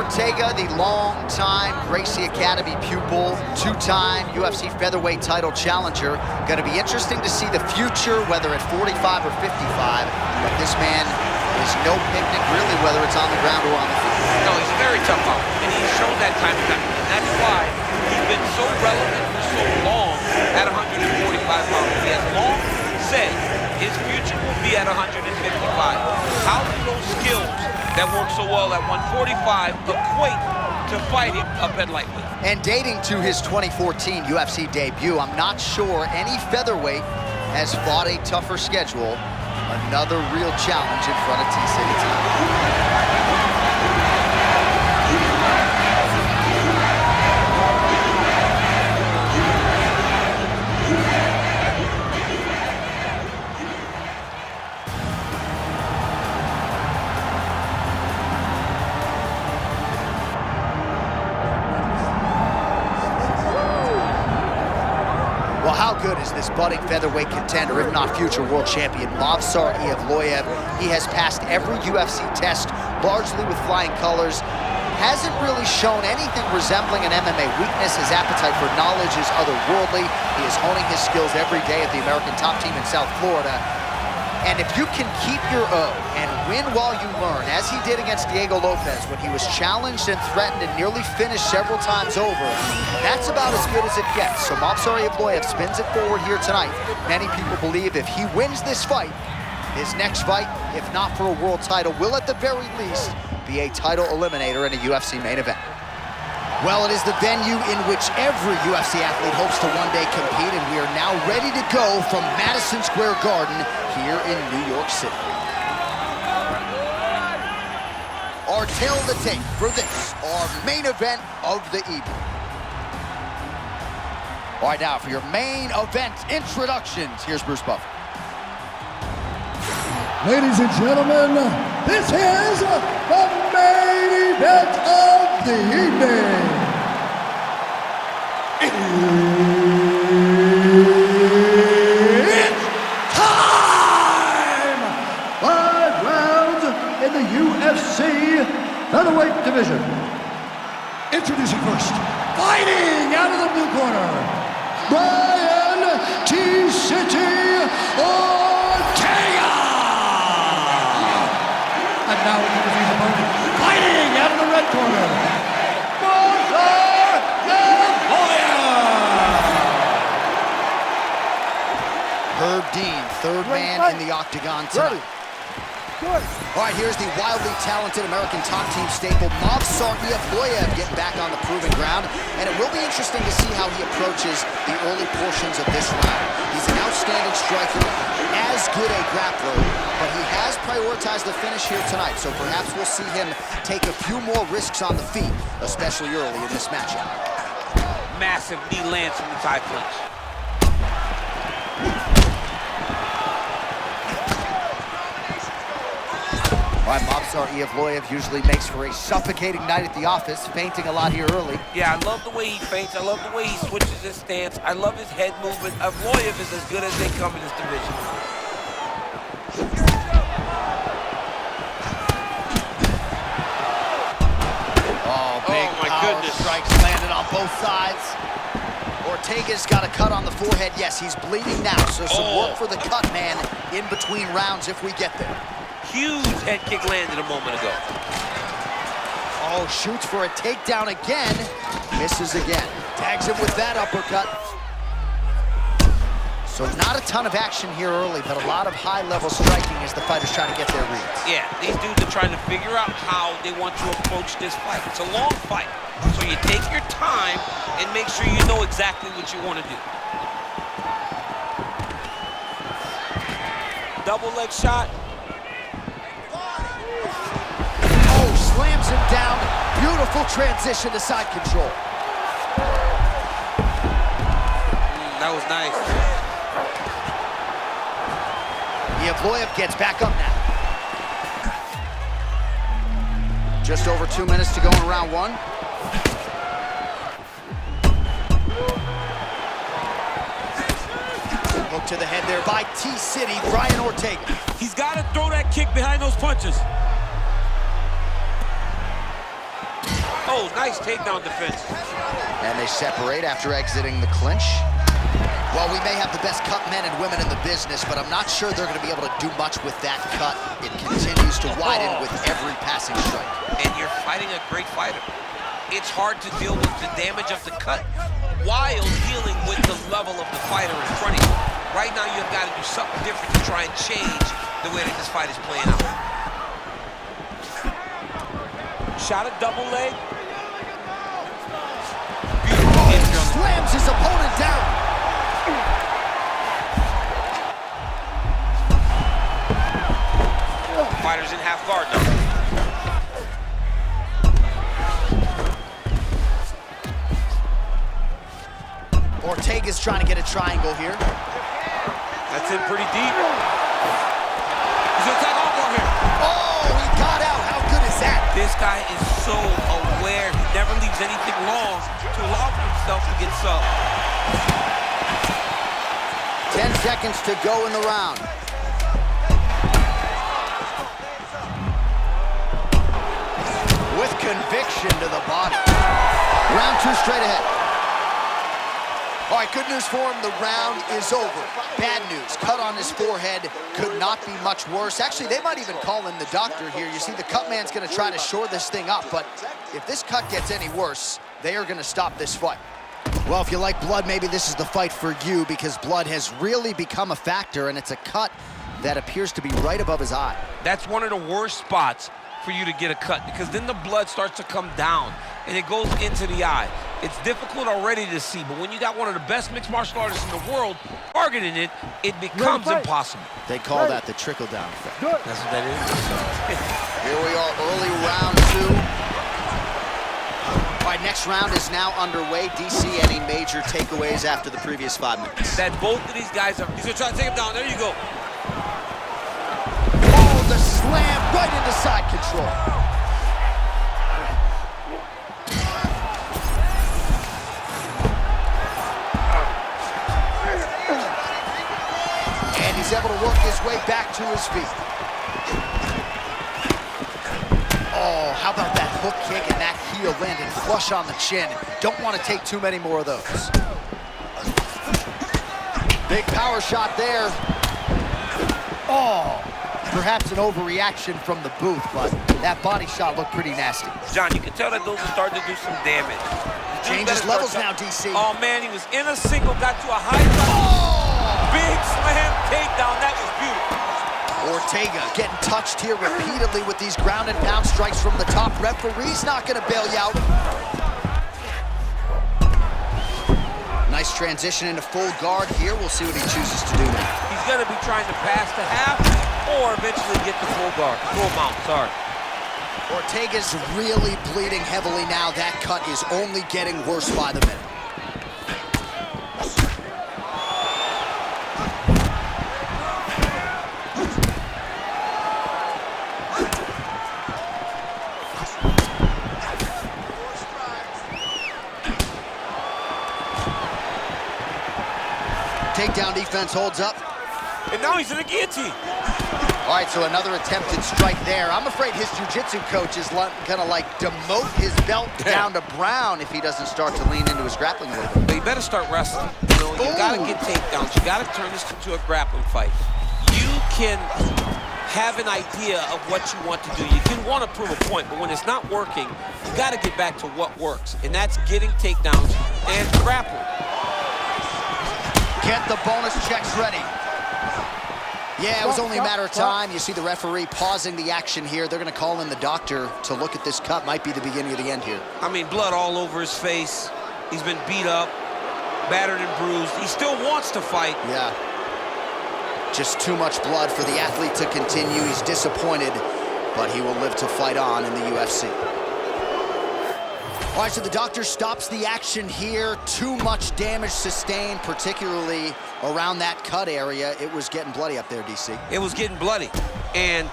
Ortega, the long-time Gracie Academy pupil, two-time UFC featherweight title challenger. Going to be interesting to see the future, whether at 45 or 55. But this man is no picnic, really, whether it's on the ground or on the field. No, he's a very tough opponent, and he's shown that time and time. And that's why he's been so relevant for so long at 145 pounds. He has long said his future will be at 155. How do those skills that work so well at 145 equate to fighting up at lightweight? And dating to his 2014 UFC debut, I'm not sure any featherweight has fought a tougher schedule. Another real challenge in front of T-City tonight. Well, how good is this budding featherweight contender, if not future world champion, Evloev? He has passed every UFC test, largely with flying colors. Hasn't really shown anything resembling an MMA weakness. His appetite for knowledge is otherworldly. He is honing his skills every day at the American top team in South Florida. And if you can keep your O and win while you learn, as he did against Diego Lopez when he was challenged and threatened and nearly finished several times over, that's about as good as it gets. So Evloev spins it forward here tonight. Many people believe if he wins this fight, his next fight, if not for a world title, will at the very least be a title eliminator in a UFC main event. Well, it is the venue in which every UFC athlete hopes to one day compete, and we are now ready to go from Madison Square Garden here in New York City. Our tale of the tape for this, our main event of the evening. All right, now for your main event introductions, here's Bruce Buffer. Ladies and gentlemen, this is the main event of the evening. It's time! 5 rounds in the UFC featherweight division. Introducing first, fighting out of the blue corner, Brian T-City Ortega! And now introducing his opponent, fighting out of the red corner, Herb Dean, third man in the octagon tonight. All right, here's the wildly talented American top team staple, Evloev, getting back on the proving ground. And it will be interesting to see how he approaches the early portions of this round. He's an outstanding striker, as good a grappler, but he has prioritized the finish here tonight. So perhaps we'll see him take a few more risks on the feet, especially early in this matchup. Massive knee lands from the tie clinch. All right, Evloev usually makes for a suffocating night at the office, feinting a lot here early. Yeah, I love the way he feints. I love the way he switches his stance. I love his head movement. Evloev is as good as they come in this division. Oh, big power strikes landed on both sides. Ortega's got a cut on the forehead. Yes, he's bleeding now, so some work for the cut man in between rounds if we get there. Huge head kick landed a moment ago. Oh, shoots for a takedown again. Misses again. Tags him with that uppercut. So not a ton of action here early, but a lot of high-level striking as the fighters try to get their reads. Yeah, these dudes are trying to figure out how they want to approach this fight. It's a long fight, so you take your time and make sure you know exactly what you want to do. Double leg shot. Slams him down. Beautiful transition to side control. That was nice. Evloev gets back up now. Just over 2 minutes to go in round one. Hook to the head there by T-City, Brian Ortega. He's got to throw that kick behind those punches. Oh, nice takedown defense. And they separate after exiting the clinch. Well, we may have the best cut men and women in the business, but I'm not sure they're going to be able to do much with that cut. It continues to widen with every passing strike. And you're fighting a great fighter. It's hard to deal with the damage of the cut while dealing with the level of the fighter in front of you. Right now, you've got to do something different to try and change the way that this fight is playing out. Shot a double leg. Beautiful injury. Slams his opponent down. Fighter's in half guard now. Ortega's trying to get a triangle here. That's in pretty deep. He's gonna take off on here. Oh, he got out. How good is that? This guy is so aware. He never leaves anything long to allow himself to get subbed. 10 seconds to go in the round. With conviction to the body. Round 2 straight ahead. All right, good news for him, the round is over. Bad news, cut on his forehead, could not be much worse. Actually, they might even call in the doctor here. You see, the cut man's gonna try to shore this thing up, but if this cut gets any worse, they are gonna stop this fight. Well, if you like blood, maybe this is the fight for you, because blood has really become a factor, and it's a cut that appears to be right above his eye. That's one of the worst spots for you to get a cut, because then the blood starts to come down and it goes into the eye. It's difficult already to see, but when you got one of the best mixed martial artists in the world targeting it, it becomes impossible. They call that the trickle-down effect. That's what that is. Here we are, early round 2. All right, next round is now underway. DC, any major takeaways after the previous 5 minutes? That both of these guys are... He's gonna try to take him down. There you go. Oh, the slam right into side control. And he's able to work his way back to his feet. Oh, how about that hook kick and that heel landed flush on the chin. Don't want to take too many more of those. Big power shot there. Oh, perhaps an overreaction from the booth, but that body shot looked pretty nasty. John, you can tell that those are starting to do some damage. Changes levels now, DC. Oh, man, he was in a single, got to a high level. Oh! Big slam takedown. That was beautiful. Ortega getting touched here repeatedly with these ground and pound strikes from the top. Referee's not going to bail you out. Nice transition into full guard here. We'll see what he chooses to do now. He's going to be trying to pass to half or eventually get to full guard. Full mount, sorry. Ortega's really bleeding heavily now. That cut is only getting worse by the minute. Takedown defense holds up. And now he's in the guillotine. All right, so another attempted strike there. I'm afraid his jiu-jitsu coach is gonna like demote his belt down to brown if he doesn't start to lean into his grappling a little bit. But you better start wrestling. You know, you gotta get takedowns. You gotta turn this into a grappling fight. You can have an idea of what you want to do. You can want to prove a point, but when it's not working, you gotta get back to what works, and that's getting takedowns and grappling. Get the bonus checks ready. Yeah, it was only a matter of time. You see the referee pausing the action here. They're going to call in the doctor to look at this cut. Might be the beginning of the end here. I mean, blood all over his face. He's been beat up, battered and bruised. He still wants to fight. Yeah. Just too much blood for the athlete to continue. He's disappointed, but he will live to fight on in the UFC. All right, so the doctor stops the action here. Too much damage sustained, particularly around that cut area. It was getting bloody up there, DC. It was getting bloody. And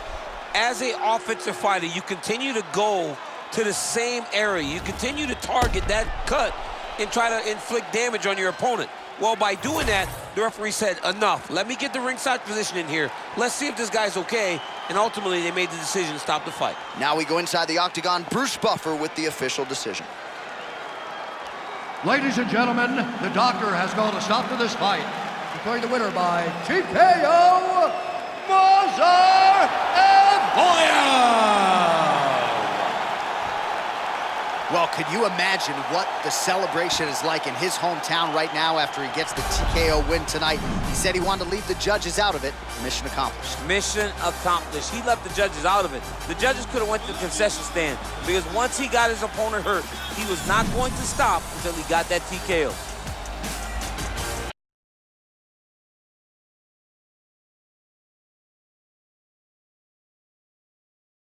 as an offensive fighter, you continue to go to the same area. You continue to target that cut and try to inflict damage on your opponent. Well, by doing that, the referee said, enough. Let me get the ringside position in here. Let's see if this guy's okay. And ultimately, they made the decision to stop the fight. Now we go inside the octagon. Bruce Buffer with the official decision. Ladies and gentlemen, the doctor has called a stop to this fight. Declaring the winner by TKO, Evloev! Well, could you imagine what the celebration is like in his hometown right now after he gets the TKO win tonight? He said he wanted to leave the judges out of it. Mission accomplished. Mission accomplished. He left the judges out of it. The judges could have went to the concession stand because once he got his opponent hurt, he was not going to stop until he got that TKO.